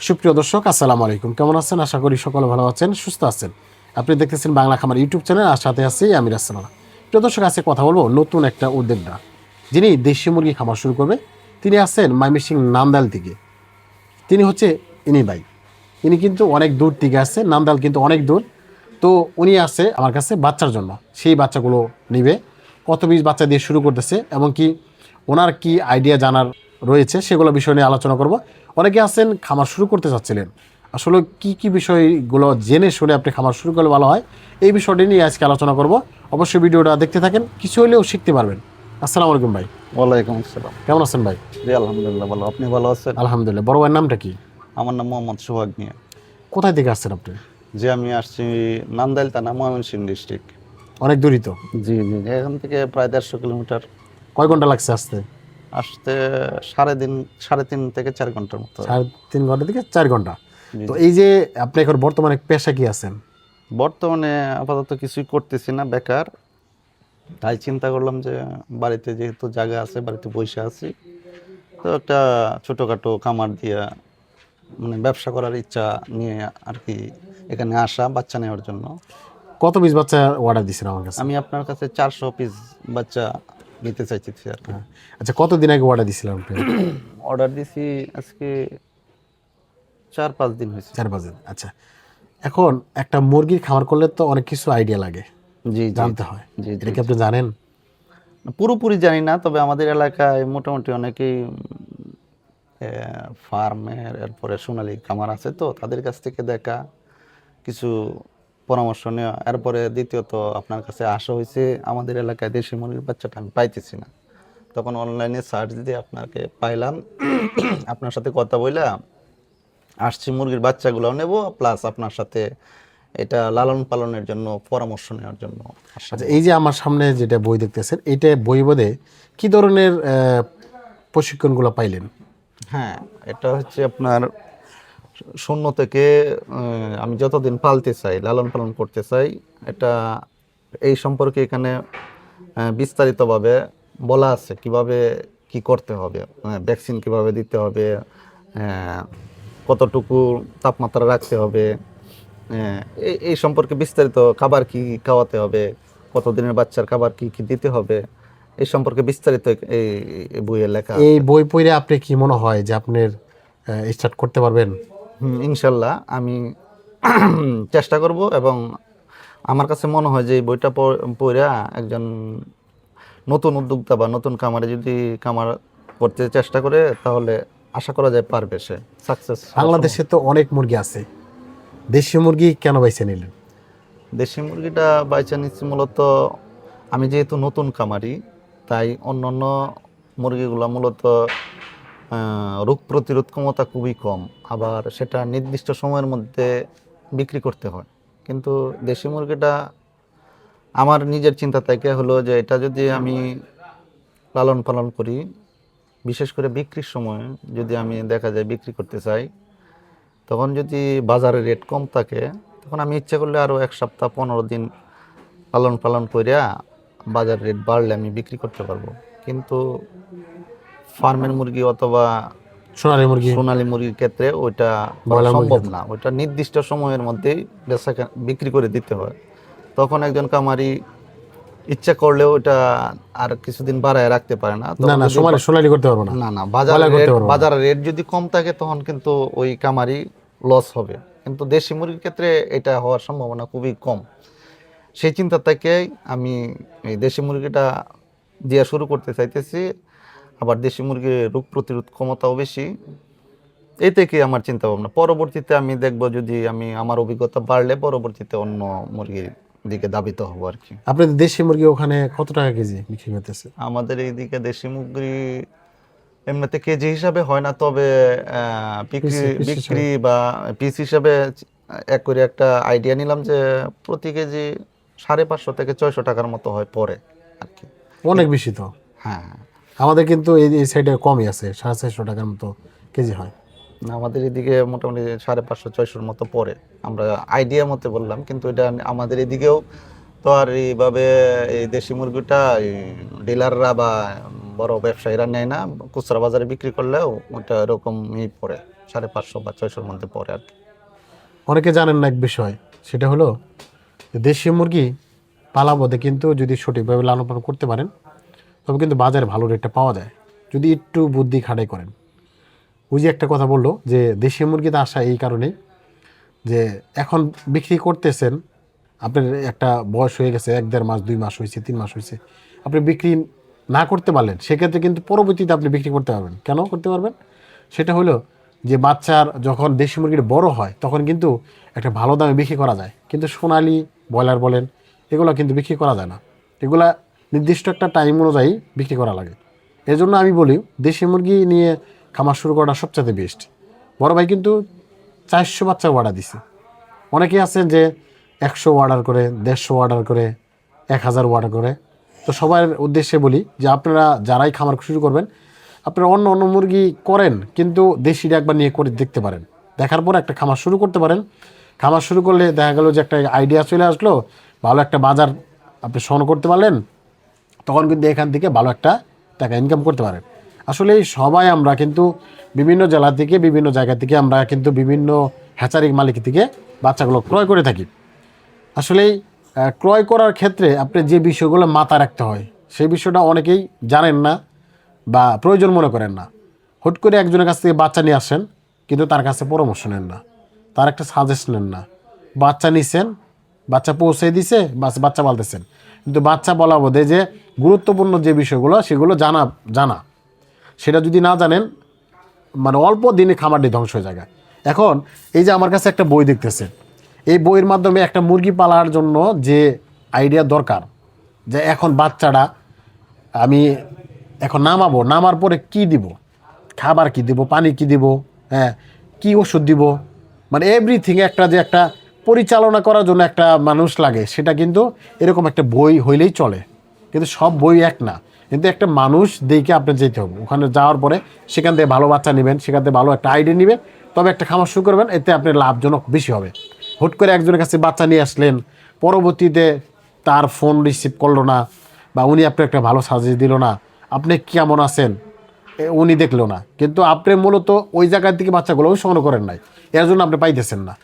সুপ্রিয় দর্শক, আসসালামু আলাইকুম। কেমন আছেন? আশা করি সকলে ভালো আছেন, সুস্থ আছেন। আপনি দেখতেছেন বাংলা খামার ইউটিউব চ্যানেল, আর সাথে আছি আমি রাসেল। প্রিয় দর্শক, আজকে কথা বলবো নতুন একটা উদ্যোক্তা, যিনি দেশি মুরগি খামার শুরু করবে। তিনি আছেন ময়মনসিংহ নান্দাইল থেকে। তিনি হচ্ছে ইনি ভাই। ইনি কিন্তু অনেক দূর থেকে আসছে, নান্দাইল কিন্তু অনেক দূর। তো উনি আসছে আমার কাছে বাচ্চার জন্য, সেই বাচ্চাগুলো নিবে। কত পিস বাচ্চা দিয়ে শুরু করতেছে এবং কি ওনার কি আইডিয়া জানার রয়েছে সেগুলো বিষয় নিয়ে আলোচনা করব। অনেকে আছেন খামার শুরু করতে চাচ্ছিলেন, আসলে কি কি বিষয়গুলো জেনে শুনে আপনি খামার শুরু করলে ভালো হয়, এই বিষয়টি নিয়ে আজকে আলোচনা করব। অবশ্যই ভিডিওটা দেখতে থাকেন, কিছু হলেও শিখতে পারবেন। আসসালামু আলাইকুম ভাই। ওয়ালাইকুম আসসালাম। কেমন আছেন ভাই? জি আলহামদুলিল্লাহ ভালো। আপনি ভালো আছেন? আলহামদুলিল্লাহ। বড় ভাইয়ের নামটা কি? আমার নাম মোহাম্মদ সোহাগ মিয়া। কোথায় থেকে আসছেন আপনি? জি আমি আসছি নান্দাইল থানা, ময়মনসিংহ ডিস্ট্রিক্ট। অনেক দূরই তো। জি জি এখান থেকে প্রায় 150 কিলোমিটার। কয় ঘন্টা লাগছে আসতে? আসতে সাড়ে তিন থেকে 4 ঘন্টার মতো। 3.5 ঘন্টা থেকে 4 ঘন্টা। জি তো জি। এই যে আপনি এখন বর্তমানে পেশা কি আছেন? বর্তমানে আপাতত কিছুই করতেছি না, বেকার। তাই চিন্তা করলাম যে বাড়িতে যেহেতু জায়গা আছে, বাড়িতে বসে আছি, তো একটা ছোটোখাটো খামার দিয়ে মানে ব্যবসা করার ইচ্ছা নিয়ে আর কি এখানে আসা বাচ্চা নেওয়ার জন্য। কত পিস বাচ্চা অর্ডার দিচ্ছেন আমার কাছে? আমি আপনার কাছে 400 পিস বাচ্চা নিতে চাইতেছি আর কি। আচ্ছা, কতদিন আগে অর্ডার দিছিলেন আপনি? অর্ডার দিছি আজকে 4-5 দিন হয়েছে। 4-5 দিন। আচ্ছা, এখন একটা মুরগির খামার করলে তো অনেক কিছু আইডিয়া লাগে, জি জি জানতে হয়। জি এটা জি কি আপনি জানেন? পুরোপুরি জানি না, তবে আমাদের এলাকায় মোটামুটি অনেকেই ফার্মের এরপরে সোনালী খামার আছে, তো তাদের কাছ থেকে দেখা কিছু পরামর্শ নেওয়া। এরপরে দ্বিতীয়ত আপনার কাছে আসা হয়েছে, আমাদের এলাকায় দেশি মুরগির বাচ্চাটা আমি পাইতেছি না, তখন অনলাইনে সার্চ দিয়ে আপনাকে পাইলাম। আপনার সাথে কথা বললাম, আসছি মুরগির বাচ্চাগুলো নেব, প্লাস আপনার সাথে এটা লালন পালনের জন্য পরামর্শ নেওয়ার জন্য আসা। আচ্ছা, এই যে আমার সামনে যেটা বই দেখতেছেন, এইটা বই বোধে কি ধরনের প্রশিক্ষণগুলো পাইলেন? হ্যাঁ, এটা হচ্ছে আপনার শূন্য থেকে আমি যতদিন পালতে চাই, লালন পালন করতে চাই, এটা এই সম্পর্কে এখানে বিস্তারিতভাবে বলা আছে কিভাবে কি করতে হবে, ভ্যাকসিন কিভাবে দিতে হবে, কতটুকু তাপমাত্রা রাখতে হবে, এই সম্পর্কে বিস্তারিত, খাবার কি খাওয়াতে হবে, কতদিনের বাচ্চার খাবার কি কি দিতে হবে, এই সম্পর্কে বিস্তারিত এই বইয়ে লেখা এই আছে। বই পড়ে আপনি কি মনে হয় যে আপনার স্টার্ট করতে পারবেন? ইনশাল্লাহ আমি চেষ্টা করব, এবং আমার কাছে মনে হয় যে এই বইটা পড়া একজন নতুন উদ্যোক্তা বা নতুন খামারে যদি খামার করতে চেষ্টা করে, তাহলে আশা করা যায় পারবে সে সাকসেস। বাংলাদেশে তো অনেক মুরগি আছে, দেশি মুরগি কেন বাইছে নিলেন? দেশি মুরগিটা বাইচা নিচ্ছি মূলত আমি যেহেতু নতুন খামারি, তাই অন্যান্য মুরগিগুলো মূলত রোগ প্রতিরোধ ক্ষমতা খুবই কম, আবার সেটা নির্দিষ্ট সময়ের মধ্যে বিক্রি করতে হয়। কিন্তু দেশি মুরগিটা আমার নিজের চিন্তা থেকে হলো যে এটা যদি আমি লালন পালন করি, বিশেষ করে বিক্রির সময় যদি আমি দেখা যায় বিক্রি করতে চাই, তখন যদি বাজারে রেট কম থাকে, তখন আমি ইচ্ছা করলে আরও 1 সপ্তাহ 15 দিন লালন পালন করিয়া বাজার রেট বাড়লে আমি বিক্রি করতে পারবো। কিন্তু ফার্মের মুরগি অথবা সোনালী মুরগি, সোনালী মুরগির ক্ষেত্রে ওইটা করা ব্রয়লার সম্ভব মুরগি। না, ওইটা নির্দিষ্ট সময়ের মধ্যেই বিক্রি করে দিতে হয়। তখন একজন কামারি ইচ্ছা করলেও ওটা আর কিছুদিন বাড়ায় রাখতে পারে না। না তখন না, যদি সোনালী করতে পারবো না, না না ব্রয়লার করতে পারবো না। বাজারের রেট যদি কম থাকে, তখন কিন্তু ওই কামারি লস হবে। কিন্তু দেশি মুরগির ক্ষেত্রে এটা হওয়ার সম্ভাবনা খুবই কম। সেই চিন্তা থেকে আমি এই দেশি মুরগিটা দিয়ে শুরু করতে চাইতেছি। আবার দেশি মুরগির রোগ প্রতিরোধ ক্ষমতাও বেশি। এই থেকে আমার চিন্তা ভাবনা। পরবর্তীতে আমি দেখব, যদি আমি আমার অভিজ্ঞতা বাড়লে পরবর্তীতে অন্য মুরগির দিকে ধাবিত হব আর কি। আপনাদের দেশি মুরগি ওখানে কত টাকা কেজি বিক্রি করতেছে? আমাদের এইদিকে দেশি মুরগি এমনিতে কেজি হিসাবে হয় না, তবে বিক্রি পিস বিক্রি হিসাবে? বা পিস হিসাবে এক করে একটা আইডিয়া নিলাম যে প্রতি কেজি 550 থেকে 600 টাকার মতো হয় পরে আর কি। অনেক বেশি তো। হ্যাঁ হ্যাঁ। আমাদের কিন্তু এই সাইডে কমই আছে, 450 টাকার মতো কেজি হয়। না, আমাদের এদিকে মোটামুটি 550-600-র মতো পড়ে। আমরা আইডিয়া মতে বললাম, কিন্তু এটা আমাদের এদিকেও তো আর এইভাবে এই দেশি মুরগিটা ডিলাররা বা বড় ব্যবসায়ীরা নেয় না, খুচরা বাজারে বিক্রি করলেও ওটা এরকমই পড়ে। 550 বা 600-র মধ্যে পড়ে আর কি। অনেকে জানেন না এক বিষয়, সেটা হলো যে দেশি মুরগি পালাবদে কিন্তু যদি সঠিকভাবে লালন পালন করতে পারেন তবে কিন্তু বাজারে ভালো রেটটা পাওয়া যায়, যদি একটু বুদ্ধি খাটাই করেন। ওই যে একটা কথা বললো যে দেশি মুরগিতে আসা এই কারণেই যে এখন বিক্রি করতেছেন, আপনার একটা বয়স হয়ে গেছে, 1-1.5 মাস 2 মাস হয়েছে, 3 মাস হয়েছে, আপনি বিক্রি না করতে পারলেন, সেক্ষেত্রে কিন্তু পরবর্তীতে আপনি বিক্রি করতে পারবেন। কেন করতে পারবেন? সেটা হলো যে বাচ্চার যখন দেশি মুরগির বড় হয় তখন কিন্তু একটা ভালো দামে বিক্রি করা যায়, কিন্তু সোনালি ব্রয়লার বলেন এগুলো কিন্তু বিক্রি করা যায় না, এগুলা নির্দিষ্ট একটা টাইম অনুযায়ী বিক্রি করা লাগে। এই জন্য আমি বলি দেশি মুরগি নিয়ে খামার শুরু করাটা সবচেয়ে বেস্ট। বড় ভাই কিন্তু 400 বাচ্চা অর্ডার দিছে, অনেকেই আছেন যে 100 অর্ডার করে, 150 অর্ডার করে, 1000 অর্ডার করে। তো সবার উদ্দেশ্যে বলি যে আপনারা যারাই খামার শুরু করবেন আপনারা অন্য অন্য মুরগি করেন, কিন্তু দেশিটা একবার নিয়ে করে দেখতে পারেন, দেখার পর একটা খামার শুরু করতে পারেন। খামার শুরু করলে দেখা গেল যে একটা আইডিয়া চলে আসলো, ভালো একটা বাজার আপনি সংগ্রহ করতে পারলেন, তখন কিন্তু এখান থেকে ভালো একটা টাকা ইনকাম করতে পারেন। আসলে সবাই আমরা কিন্তু বিভিন্ন জেলা থেকে, বিভিন্ন জায়গা থেকে আমরা কিন্তু বিভিন্ন হ্যাচারিক মালিক থেকে বাচ্চাগুলো ক্রয় করে থাকি। আসলেই ক্রয় করার ক্ষেত্রে আপনি যে বিষয়গুলো মাথায় রাখতে হয় সেই বিষয়টা অনেকেই জানেন না বা প্রয়োজন মনে করেন না। হুট করে একজনের কাছ থেকে বাচ্চা নিয়ে আসেন, কিন্তু তার কাছে পরামর্শ নেন না, তার একটা সাজেস্ট নেন না। বাচ্চা নিছেন, বাচ্চা পৌঁছে দিছে, বাচ্চা পালতেছেন, কিন্তু বাচ্চা বলা বোধে যে গুরুত্বপূর্ণ যে বিষয়গুলো সেগুলো জানা জানা সেটা যদি না জানেন, মানে অল্প দিনে খামারটি ধ্বংস হয়ে যায়। এখন এই যে আমার কাছে একটা বই দেখতেছেন, এই বইয়ের মাধ্যমে একটা মুরগি পালার জন্য যে আইডিয়া দরকার, যে এখন বাচ্চাটা আমি এখন নামাবো, নামার পরে কি দিব, খাবার কি দিব, পানি কি দিব, হ্যাঁ কি ওষুধ দিব, মানে এভরিথিং একটা যে একটা পরিচালনা করার জন্য একটা মানুষ লাগে, সেটা কিন্তু এরকম একটা বই হইলেই চলে। কিন্তু সব বই এক না, কিন্তু একটা মানুষ দেখে আপনার যেতে হবে, ওখানে যাওয়ার পরে সেখান থেকে ভালো বাচ্চা নেবেন, সেখান থেকে ভালো একটা আইডিয়া নেবেন, তবে একটা খামার শুরু করবেন, এতে আপনার লাভজনক বেশি হবে। হুট করে একজনের কাছে বাচ্চা নিয়ে আসলেন, পরবর্তীতে তার ফোন রিসিভ করলো না বা উনি আপনার একটা ভালো সাজেস্ট দিল না, আপনি কেমন আছেন উনি দেখলো না, কিন্তু আপনি মূলত ওই জায়গার থেকে বাচ্চাগুলো সংগ্রহ করেন নাই, এর জন্য আপনি পাইতেছেন না।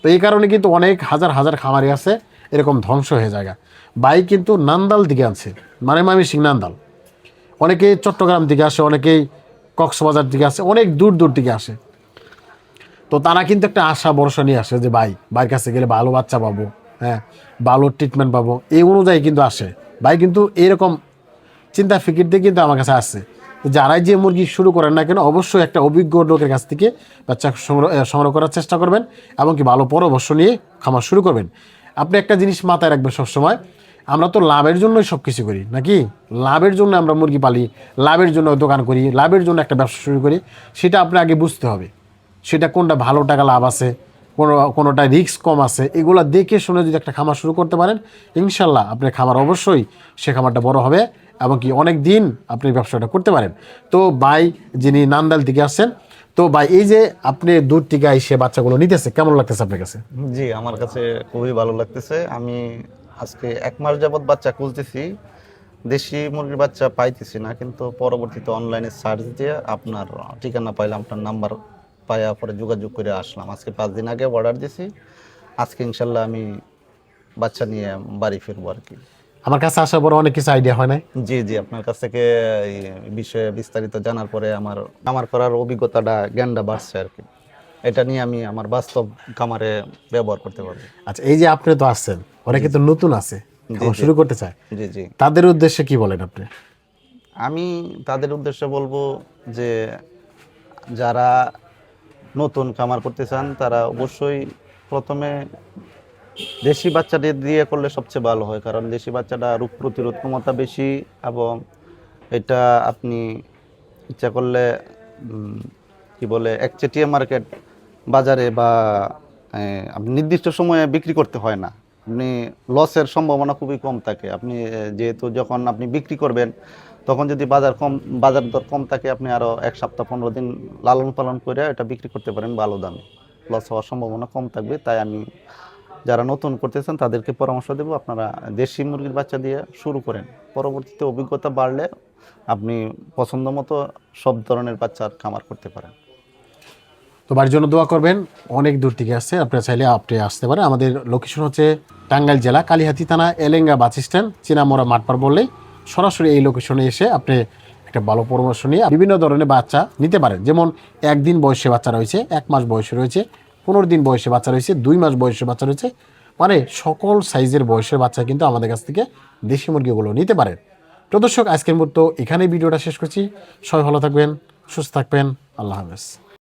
তো এই কারণে কিন্তু অনেক হাজার হাজার খামারি আছে এরকম ধ্বংস হয়ে যায়। ভাই কিন্তু নান্দাল দিকে আছে, মানে ময়মনসিংহ নান্দাল, অনেকেই চট্টগ্রাম থেকে আসে, অনেকেই কক্সবাজার থেকে আসে, অনেক দূর দূর থেকে আসে। তো তারা কিন্তু একটা আশা ভরসা নিয়ে আসে যে ভাই ভাইয়ের কাছে গেলে ভালো বাচ্চা পাবো, হ্যাঁ ভালো ট্রিটমেন্ট পাবো, এই অনুযায়ী কিন্তু আসে। ভাই কিন্তু এরকম চিন্তা ফিকির দিয়ে কিন্তু আমার কাছে আসছে। যারাই যে মুরগি শুরু করেন না কেন অবশ্যই একটা অভিজ্ঞ লোকের কাছ থেকে বাচ্চা সংগ্রহ করার চেষ্টা করবেন, এমনকি ভালো পরামর্শ নিয়ে খামার শুরু করবেন। আপনি একটা জিনিস মাথায় রাখবেন সবসময়, আমরা তো লাভের জন্যই সব কিছু করি নাকি, লাভের জন্য আমরা মুরগি পালি, লাভের জন্য দোকান করি, লাভের জন্য একটা ব্যবসা শুরু করি, সেটা আপনি আগে বুঝতে হবে সেটা কোনটা ভালো টাকা লাভ আছে, কোনোটা রিস্ক কম আছে, এগুলো দেখে শুনে যদি একটা খামার শুরু করতে পারেন ইনশাল্লাহ আপনার খামার অবশ্যই সে খামারটা বড় হবে এবং কি অনেক দিন আপনি ব্যবসাটা করতে পারেন। তো ভাই যিনি নান্দাল থেকে আসছেন, তো ভাই এই যে আপনি দূর থেকে এসে বাচ্চাগুলো নিতেছে, কেমন লাগতেছে আপনার কাছে? জি, আমার কাছে খুবই ভালো লাগতেছে। আমি আজকে 1 মাস যাবত বাচ্চা খুঁজতেছি, দেশি মুরগির বাচ্চা পাইতেছি না, কিন্তু পরবর্তীতে অনলাইনে সার্চ দিয়ে আপনার ঠিকানা পাইলাম, আপনার নাম্বার পাইয়া পরে যোগাযোগ করে আসলাম। আজকে 5 দিন আগে অর্ডার দিছি, আজকে ইনশাল্লাহ আমি বাচ্চা নিয়ে বাড়ি ফিরবো আর কি। আমার কাছে আসার পরে অনেক কিছু আইডিয়া হয় নাই? জি জি, আপনার কাছ থেকে এই বিষয়ে বিস্তারিত জানার পরে আমার আমার করার অভিজ্ঞতাটা, জ্ঞানটা বাড়ছে আর কি। এটা নিয়ে আমি আমার বাস্তব খামারে ব্যবহার করতে পারবো। আচ্ছা এই যে আপনি তো আসছেন, অনেকে তো নতুন আছে খামার জি। শুরু করতে চায়, জি জি, তাদের উদ্দেশ্যে কি বলেন আপনি? আমি তাদের উদ্দেশ্যে বলবো যে যারা নতুন খামার করতে চান তারা অবশ্যই প্রথমে দেশি বাচ্চাদের দিয়ে করলে সবচেয়ে ভালো হয়, কারণ দেশি বাচ্চাটা রোগ প্রতিরোধ ক্ষমতা বেশি, এবং এটা আপনি ইচ্ছা করলে কি বলে একচেটিয়া মার্কেট বাজারে বা আপনি নির্দিষ্ট সময়ে বিক্রি করতে হয় না, আপনি লসের সম্ভাবনা খুবই কম থাকে। আপনি যেহেতু যখন আপনি বিক্রি করবেন তখন যদি বাজার দর কম থাকে, আপনি আরও 1 সপ্তাহ 15 দিন লালন পালন করে এটা বিক্রি করতে পারেন ভালো দামে, লস হওয়ার সম্ভাবনা কম থাকবে। তাই আমি যারা নতুন করতেছেন তাদেরকে পরামর্শ দেব, আপনারা দেশি মুরগির বাচ্চা দিয়ে শুরু করেন, পরবর্তীতে অভিজ্ঞতা বাড়লে আপনি পছন্দ মতো সব ধরনের বাচ্চার খামার করতে পারেন। তো বাড়ির জন্য দোয়া করবেন। অনেক দূর থেকে আসছে, আপনারা চাইলে আপনি আসতে পারেন। আমাদের লোকেশন হচ্ছে টাঙ্গাইল জেলা কালিহাতী থানা এলেঙ্গা বাস স্ট্যান্ড চিনামোড়া মাঠপার বললেই সরাসরি এই লোকেশনে এসে আপনি একটা ভালো পরামর্শ নিয়ে বিভিন্ন ধরনের বাচ্চা নিতে পারেন। যেমন 1 দিন বয়সে বাচ্চা রয়েছে, 1 মাস বয়সে রয়েছে, 15 দিন বয়সে বাচ্চা রয়েছে, 2 মাস বয়সে বাচ্চা রয়েছে, মানে সকল সাইজের বয়সের বাচ্চা কিন্তু আমাদের কাছ থেকে দেশি মুরগিগুলো নিতে পারেন। তো দর্শক, আজকের মতো এখানেই ভিডিওটা শেষ করছি। সবাই ভালো থাকবেন, সুস্থ থাকবেন, আল্লাহ হাফেজ।